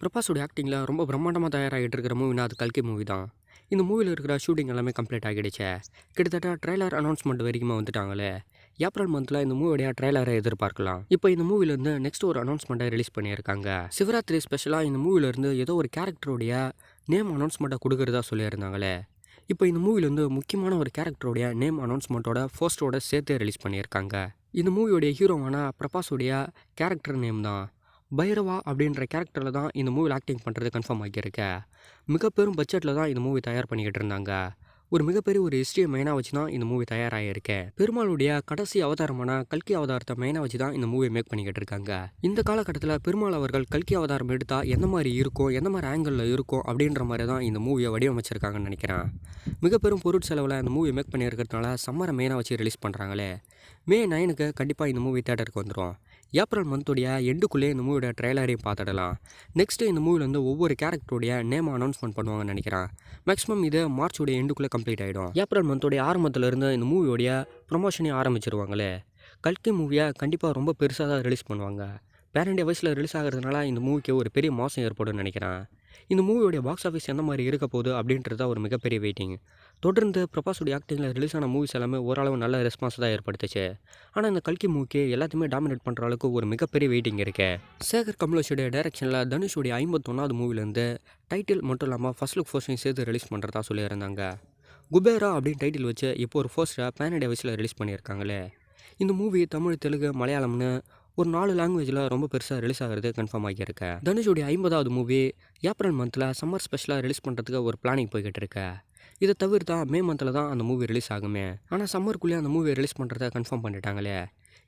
பிரபாஸோட ஆக்டிங்கில ரொம்ப பிரம்மாண்டமா தயாராகிட்டு இருக்கிற மூவினா அது கல்கி மூவி தான். இந்த மூவில இருக்கிற ஷூட்டிங் எல்லாமே கம்ப்ளீட் ஆகிடுச்சே. கிட்டத்தட்ட ட்ரெய்லர் அனௌன்ஸ்மெண்ட் வரைக்குமே வந்துட்டாங்களே. ஏப்ரல் மந்த்ல இந்த மூவியோட ட்ரெய்லரை எதிர்பார்க்கலாம். இப்போ இந்த மூவிலேருந்து நெக்ஸ்ட் ஒரு அனௌன்ஸ்மெண்ட்டை ரிலீஸ் பண்ணியிருக்காங்க. சிவராத்திரி ஸ்பெஷலாக இந்த மூவிலேருந்து ஏதோ ஒரு கேரக்டருடைய நேம் அனௌன்ஸ்மெண்ட்டை கொடுக்குறதா சொல்லியிருந்தாங்களே. இப்போ இந்த மூவிலேருந்து முக்கியமான ஒரு கேரக்டருடைய நேம் அனௌன்ஸ்மெண்ட்டோட போஸ்டரோட சேர்த்தே ரிலீஸ் பண்ணியிருக்காங்க. இந்த மூவியோடைய ஹீரோவான பிரபாஸோடைய கேரக்டர் நேம் தான் பைரவா அப்படின்ற கேரக்டரில் தான் இந்த மூவியில் ஆக்டிங் பண்ணுறது கன்ஃபார்ம் ஆகியிருக்க. மிக பெரும் பட்ஜெட்டில் தான் இந்த மூவி தயார் பண்ணிக்கிட்டு இருந்தாங்க. ஒரு மிகப்பெரிய ஒரு ஹிஸ்ட்ரியை மெயினாக வச்சு தான் இந்த மூவி தயாராகியிருக்கேன். பெருமாளுடைய கடைசி அவதாரமான கல்கி அவதாரத்தை மெயினாக வச்சு தான் இந்த மூவி மேக் பண்ணிக்கிட்டு இருக்காங்க. இந்த காலகட்டத்தில் பெருமாள் அவர்கள் கல்கி அவதாரம் எடுத்தால் எந்த மாதிரி இருக்கும், எந்த மாதிரி ஆங்கிளில் இருக்கும் அப்படின்ற மாதிரி தான் இந்த மூவியை வடிவமைச்சிருக்காங்கன்னு நினைக்கிறேன். மிக பெரும் பொருட்செலவில் இந்த மூவி மேக் பண்ணியிருக்கிறதுனால சம்மரை மெயினாக வச்சு ரிலீஸ் பண்ணுறாங்களே. மே 9க்கு கண்டிப்பாக இந்த மூவி தேட்டருக்கு வந்துடும். ஏப்ரல் மந்த்துடைய எண்டுக்குள்ளே இந்த மூவியோட ட்ரெய்லரையும் பார்த்துடலாம். நெக்ஸ்ட்டு இந்த மூவியில் வந்து ஒவ்வொரு கேரக்டருடைய நேம் அனௌன்ஸ்மெண்ட் பண்ணுவாங்கன்னு நினைக்கிறேன். மேக்ஸிமம் இது மார்ச்சுடைய எண்டுக்குள்ளே கம்ப்ளீட் ஆகிடும். ஏப்ரல் மந்தோடைய ஆரம்பத்திலேருந்து இந்த மூவியோடைய ப்ரொமோஷனே ஆரம்பிச்சிருவாங்களே. கல்கி மூவியை கண்டிப்பாக ரொம்ப பெருசாக தான் ரிலீஸ் பண்ணுவாங்க. பேன் இண்டியா வயசில் ரிலீஸ் ஆகிறதுனால இந்த மூவிக்கு ஒரு பெரிய மாசம் ஏற்படும்னு நினைக்கிறேன். இந்த மூவியோடைய பாக்ஸ் ஆஃபீஸ் எந்த மாதிரி இருக்க போகுது அப்படின்றது ஒரு மிகப்பெரிய வெயிட்டிங். தொடர்ந்து பிரபாஸோடைய ஆக்டிங்கில் ரிலீஸ் ஆன மூவிஸ் எல்லாமே ஓரளவு நல்ல ரெஸ்பான்ஸ் தான் ஏற்படுத்துச்சு. ஆனால் இந்த கல்கி மூவிக்கு எல்லாத்தையுமே டாமினேட் பண்ணுற அளவுக்கு ஒரு மிகப்பெரிய வெயிட்டிங் இருக்கு. சேகர் கமலேஷோடைய டைரக்ஷனில் தனுஷோடைய 51வது மூவிலேருந்து டைட்டில் மட்டும் இல்லாமல் ஃபர்ஸ்ட் லுக் போஸ்டையும் சேர்த்து ரிலீஸ் பண்ணுறதா சொல்லியிருந்தாங்க. குபேரா அப்படின்னு டைட்டில் வச்சு இப்போ ஒரு போஸ்டரை பேன் இண்டியா வயசில் ரிலீஸ் பண்ணியிருக்காங்களே. இந்த மூவி தமிழ், தெலுங்கு, மலையாளம்னு ஒரு 4 லாங்குவேஜில் ரொம்ப பெருசாக ரிலீஸ் ஆகிறது கன்ஃபார்ம் ஆகியிருக்கு. தனுஷோடைய 50வது மூவி ஏப்ரல் மந்தில் சம்மர் ஸ்பெஷலாக ரிலீஸ் பண்ணுறதுக்கு ஒரு பிளானிங் போய்கிட்டு இருக்கு. இதை தவிர்த்தா மே மந்தில் தான் அந்த மூவி ரிலீஸ் ஆகுமே. ஆனால் சம்மருக்குள்ளேயே அந்த மூவியை ரிலீஸ் பண்ணுறத கன்ஃபார்ம் பண்ணிட்டாங்களே.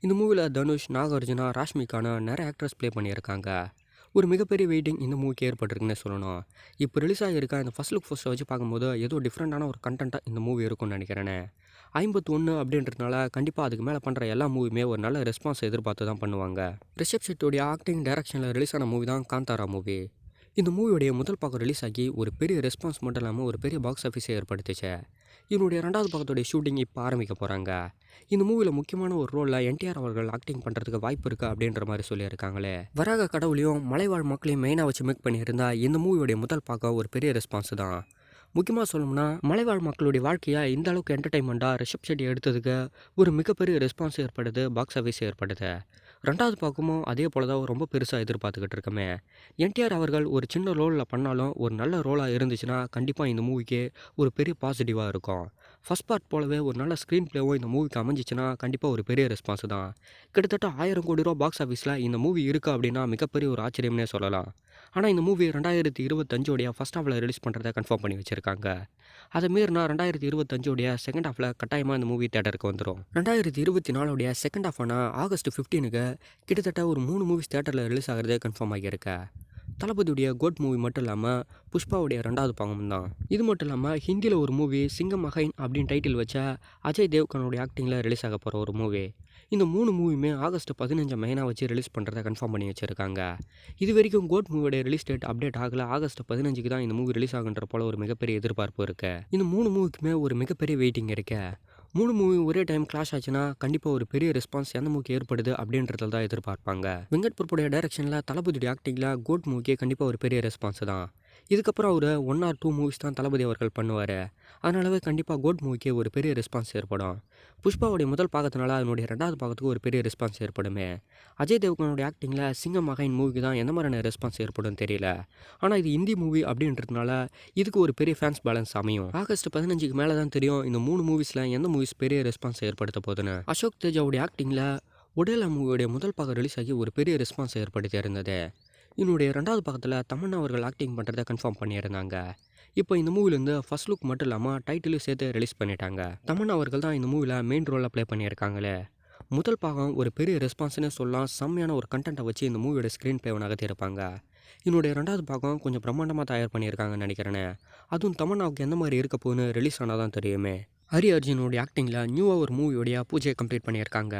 இந்த மூவியில் தனுஷ், நாகார்ஜுனா, ராஷ்மிகான நிறைய ஆக்ட்ரஸ் ப்ளே பண்ணியிருக்காங்க. ஒரு மிகப்பெரிய வெயிட்டிங் இந்த மூவிக்கு ஏற்பட்டிருக்குன்னு சொல்லணும். இப்போ ரிலீஸ் ஆகியிருக்க இந்த ஃபர்ஸ்ட் லுக் போஸ்டரை வச்சு பார்க்கும்போது ஏதோ டிஃப்ரெண்ட்டான ஒரு கண்டென்ட்டாக இந்த மூவி இருக்கும்னு நினைக்கிறேனே. 51 அப்படின்றதுனால கண்டிப்பாக அதுக்கு மேலே பண்ணுற எல்லா மூவியுமே ஒரு நல்ல ரெஸ்பான்ஸ் எதிர்பார்த்து தான் பண்ணுவாங்க. ரிஷப் ஷெட்டியோடைய ஆக்டிங் டைரக்ஷனில் ரிலீஸ் ஆன மூவி தான் காந்தாரா மூவி. இந்த மூவியோடைய முதல் பாகம் ரிலீஸ் ஆகி ஒரு பெரிய ரெஸ்பான்ஸ் மட்டும் இல்லாமல் ஒரு பெரிய பாக்ஸ் ஆஃபீஸை ஏற்படுத்துச்சு. இதனுடைய 2வது பாகத்துடைய ஷூட்டிங் இப்போ ஆரம்பிக்க போகிறாங்க. இந்த மூவியில் முக்கியமான ஒரு ரோலில் என்டிஆர் அவர்கள் ஆக்டிங் பண்ணுறதுக்கு வாய்ப்பு இருக்குது அப்படின்ற மாதிரி சொல்லியிருக்காங்களே. வராக கடவுளையும் மலைவாழ் மக்களையும் மெயினாக வச்சு மேக் பண்ணியிருந்தா இந்த மூவியோடைய முதல் பாகம் ஒரு பெரிய ரெஸ்பான்ஸ் தான். முக்கியமாக சொல்லணும்னா மலைவாழ் மக்களுடைய வாழ்க்கையை இந்த அளவுக்கு என்டர்டைன்மெண்ட்டாக ரிஷப் ஷெட்டி எடுத்ததுக்கு ஒரு மிகப்பெரிய ரெஸ்பான்ஸ் ஏற்படுது, பாக்ஸ் ஆஃபீஸ் ஏற்படுது. 2வது பாகமும் அதே போல தான் ரொம்ப பெருசாக எதிர்பார்த்துக்கிட்டு இருக்கமே. என்டிஆர் அவர்கள் ஒரு சின்ன ரோலில் பண்ணாலும் ஒரு நல்ல ரோலாக இருந்துச்சுன்னா கண்டிப்பாக இந்த மூவிக்கு ஒரு பெரிய பாசிட்டிவாக இருக்கும். ஃபர்ஸ்ட் பார்ட் போலவே ஒரு நல்ல ஸ்க்ரீன் பிளேவும் இந்த மூவிக்கு அமைஞ்சிச்சுன்னா கண்டிப்பாக ஒரு பெரிய ரெஸ்பான்ஸ் தான். கிட்டத்தட்ட 1000 கோடி ரூபா பாக்ஸ் ஆஃபீஸில் இந்த மூவி இருக்குது அப்படின்னா மிகப்பெரிய ஒரு ஆச்சரியம்னே சொல்லலாம். ஆனால் இந்த மூவி 2025 ஃபர்ஸ்ட் ஹாஃபில் ரிலீஸ் பண்ணுறதை கன்ஃபார்ம் பண்ணி வச்சுருக்காங்க. அதை மீறினா 2025 செகண்ட் ஹாஃபில் கட்டாயமாக இந்த மூவி தேட்டருக்கு வந்துடும். 2024 செகண்ட் ஹாஃபான ஆகஸ்ட் 15க்கு கிட்டத்தட்ட ஒரு 3 மூவிஸ் தேட்டரில் ரிலீஸ் ஆகிறதே கன்ஃபார்ம் ஆகியிருக்கு. தளபதியுடைய கோட் மூவி மட்டும் இல்லாமல் புஷ்பாவுடைய 2வது பாகம் தான். இது மட்டும் இல்லாமல் ஹிந்தியில் ஒரு மூவி சிங்கம் அகைன் அப்படின்னு டைட்டில் வச்ச அஜய் தேவ்கனுடைய ஆக்டிங்கில் ரிலீஸ் ஆக போகிற ஒரு மூவி. இந்த 3 மூவியுமே ஆகஸ்ட் 15 மெயினாக வச்சு ரிலீஸ் பண்ணுறதை கன்ஃபார்ம் பண்ணி வச்சுருக்காங்க. இது வரைக்கும் கோட் மூவியோட ரிலீஸ் டேட் அப்டேட் ஆகலை. ஆகஸ்ட் 15க்கு தான் இந்த மூவி ரிலீஸ் ஆகுன்ற போல ஒரு மிகப்பெரிய எதிர்பார்ப்பு இருக்குது. இந்த 3 மூவிக்குமே ஒரு மிகப்பெரிய வெயிட்டிங் இருக்கு. 3 மூவி ஒரே டைம் கிளாஷ் ஆச்சுன்னா கண்டிப்பாக ஒரு பெரிய ரெஸ்பான்ஸ் எந்த மூவிக்கு ஏற்படுது அப்படின்றதுல தான் எதிர்பார்ப்பாங்க. வெங்கட் பிரபுடைய டைரக்ஷனில் தளபதியுடைய ஆக்டிங்கில் கோட் மூவிக்கு கண்டிப்பாக ஒரு பெரிய ரெஸ்பான்ஸ் தான். இதுக்கப்புறம் அவர் 1 or 2 மூவிஸ் தான் தளபதி அவர்கள் பண்ணுவார். அதனாலவே கண்டிப்பாக கோட் மூவிக்கு ஒரு பெரிய ரெஸ்பான்ஸ் ஏற்படும். புஷ்பாவுடைய முதல் பாகத்தினால அதனுடைய 2வது பாகத்துக்கு ஒரு பெரிய ரெஸ்பான்ஸ் ஏற்படுமே. அஜய் தேவ்கனுடைய ஆக்டிங்கில் சிங்கம் அகைன் மூவிக்கு தான் எந்த மாதிரியான ரெஸ்பான்ஸ் ஏற்படும் தெரியல. ஆனால் இது ஹிந்தி மூவி அப்படின்றதுனால இதுக்கு ஒரு பெரிய ஃபேன்ஸ் பேலன்ஸ் அமையும். ஆகஸ்ட் 15க்கு மேலே தான் தெரியும் இந்த 3 மூவிஸில் எந்த மூவிஸ் பெரிய ரெஸ்பான்ஸ் ஏற்படுத்த போகுதுன்னு. அசோக் தேஜாவுடைய ஆக்டிங்கில் ஒடேலா மூவியோடைய முதல் பாகம் ரிலீஸ் ஆகி ஒரு பெரிய ரெஸ்பான்ஸ் ஏற்படுத்தி இருந்தது. என்னுடைய 2வது பாகத்தில் தமன்னா அவர்கள் ஆக்டிங் பண்ணுறதை கன்ஃபார்ம் பண்ணியிருந்தாங்க. இப்போ இந்த மூவிலேருந்து ஃபர்ஸ்ட் லுக் மட்டும் இல்லாமல் டைட்டிலும் சேர்த்து ரிலீஸ் பண்ணிட்டாங்க. தமன்னா அவர்கள் தான் இந்த மூவியில் மெயின் ரோலில் ப்ளே பண்ணியிருக்காங்களே. முதல் பாகம் ஒரு பெரிய ரெஸ்பான்ஸ்னே சொல்லலாம். செம்மையான ஒரு கண்டென்ட்டை வச்சு இந்த மூவியோட ஸ்க்ரீன் பிளேவை நகர்த்தியிருப்பாங்க. என்னுடைய 2வது பாகம் கொஞ்சம் பிரம்மாண்டமாக தயார் பண்ணியிருக்காங்கன்னு நினைக்கிறேனே. அதுவும் தமன்னாவுக்கு எந்த மாதிரி இருக்க போகுன்னு ரிலீஸ் ஆனால் தான் தெரியுமே. ஹரி அர்ஜுனோடைய ஆக்டிங்கில் நியூவாக ஒரு மூவியோடைய பூஜையை கம்ப்ளீட் பண்ணியிருக்காங்க.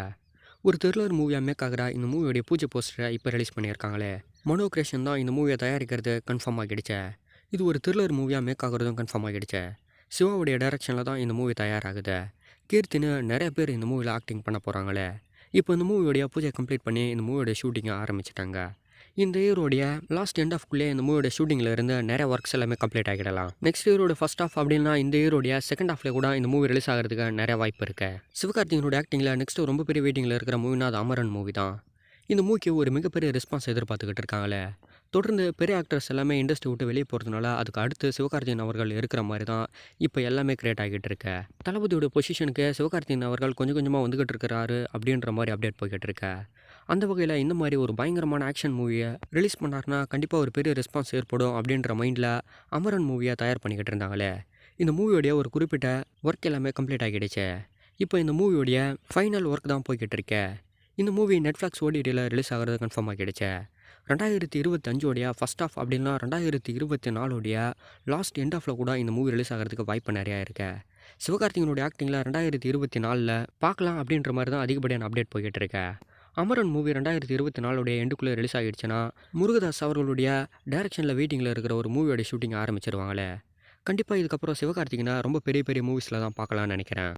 ஒரு த்ரில்லர் மூவியாக மேக் ஆகிற இந்த மூவியோடைய பூஜை போஸ்டரை இப்போ ரிலீஸ் பண்ணியிருக்காங்களே. மனோ கிரியேஷன் தான் இந்த மூவியை தயாரிக்கிறது கன்ஃபார்ம் ஆகிடுச்சே. இது ஒரு த்ரில்லர் மூவியாக மேக் ஆகிறதும் கன்ஃபார்ம் ஆகிடுச்சே. சிவாவுடைய டைரக்ஷனில் தான் இந்த மூவி தயாராகுது. கீர்த்தின்னு நிறைய பேர் இந்த மூவியில் ஆக்டிங் பண்ண போகிறாங்களே. இப்போ இந்த மூவியோடைய பூஜை கம்ப்ளீட் பண்ணி இந்த மூவியோட ஷூட்டிங்கை ஆரம்பிச்சிட்டாங்க. இந்த இயரோடைய லாஸ்ட் எண்ட் ஆஃப்குள்ளே இந்த மூவியோட ஷூட்டிங்கில் இருந்து நிறைய ஒர்க்ஸ் எல்லாமே கம்ப்ளீட் ஆகிடலாம். நெக்ஸ்ட் இயரோட ஃபர்ஸ்ட் ஆஃப் அப்படின்னா இந்த இயரோடைய செகண்ட் ஆஃப்ல கூட இந்த மூவி ரிலீஸ் ஆகிறதுக்கு நிறைய வாய்ப்பு இருக்கு. சிவகார்த்திகேயனோட ஆக்டிங்கில் நெக்ஸ்ட் ரொம்ப பெரிய வெயிட்டிங்கில் இருக்கிற மூவினா அது அமரன் மூவி தான். இந்த மூவிக்கு ஒரு மிகப்பெரிய ரெஸ்பான்ஸ் எதிர்பார்த்துக்கிட்டு இருக்காங்களே. தொடர்ந்து பெரிய ஆக்டர்ஸ் எல்லாமே இண்டஸ்ட்ரி விட்டு வெளியே போகிறதுனால அதுக்கு அடுத்து சிவகார்த்திகேயன் அவர்கள் இருக்கிற மாதிரி தான் இப்போ எல்லாமே கிரியேட் ஆகிட்டு இருக்கு. தளபதியோட பொசிஷனுக்கு சிவகார்த்திகேயன் அவர்கள் கொஞ்சம் கொஞ்சமாக வந்துகிட்டு இருக்கிறாரு அப்படின்ற மாதிரி அப்டேட் போய்கிட்டு இருக்கு. அந்த வகையில் இந்த மாதிரி ஒரு பயங்கரமான ஆக்ஷன் மூவியை ரிலீஸ் பண்ணார்னா கண்டிப்பாக ஒரு பெரிய ரெஸ்பான்ஸ் ஏற்படும் அப்படின்ற மைண்டில் அமரன் மூவியை தயார் பண்ணிக்கிட்டு இருந்தாங்களே. இந்த மூவியோடைய ஒரு குறிப்பிட்ட ஒர்க் எல்லாமே கம்ப்ளீட் ஆகிடுச்சு. இப்போ இந்த மூவியோடைய ஃபைனல் ஒர்க் தான் போய்கிட்டு இருக்கு. இந்த மூவி நெட்ஃப்ளிக்ஸ் ஓடிடியில் ரிலீஸ் ஆகிறது கன்ஃபார்ம் ஆகிடுச்சு. 2025 ஃபர்ஸ்ட் ஆஃப் அப்படின்னா 2024 லாஸ்ட் எண்ட் ஆஃபில் கூட இந்த மூவி ரிலீஸ் ஆகிறதுக்கு வாய்ப்பு நிறையா இருக்கு. சிவகார்த்திகேயனுடைய ஆக்டிங்கில் 2024 பார்க்கலாம் அப்படின்ற மாதிரி தான் அதிகப்படியான அப்டேட் போய்கிட்டு இருக்கு. அமரன் மூவி 2024 எண்டுக்குள்ளே ரிலீஸ் ஆகிடுச்சுன்னா முருகதாஸ் அவர்களுடைய டைரக்ஷனில் வெயிட்டிங்கில் இருக்கிற ஒரு மூவியோட ஷூட்டிங் ஆரம்பிச்சிருவாங்களே. கண்டிப்பாக இதுக்கப்புறம் சிவகார்த்திகேயனை ரொம்ப பெரிய பெரிய மூவிஸில் தான் பார்க்கலான்னு நினைக்கிறேன்.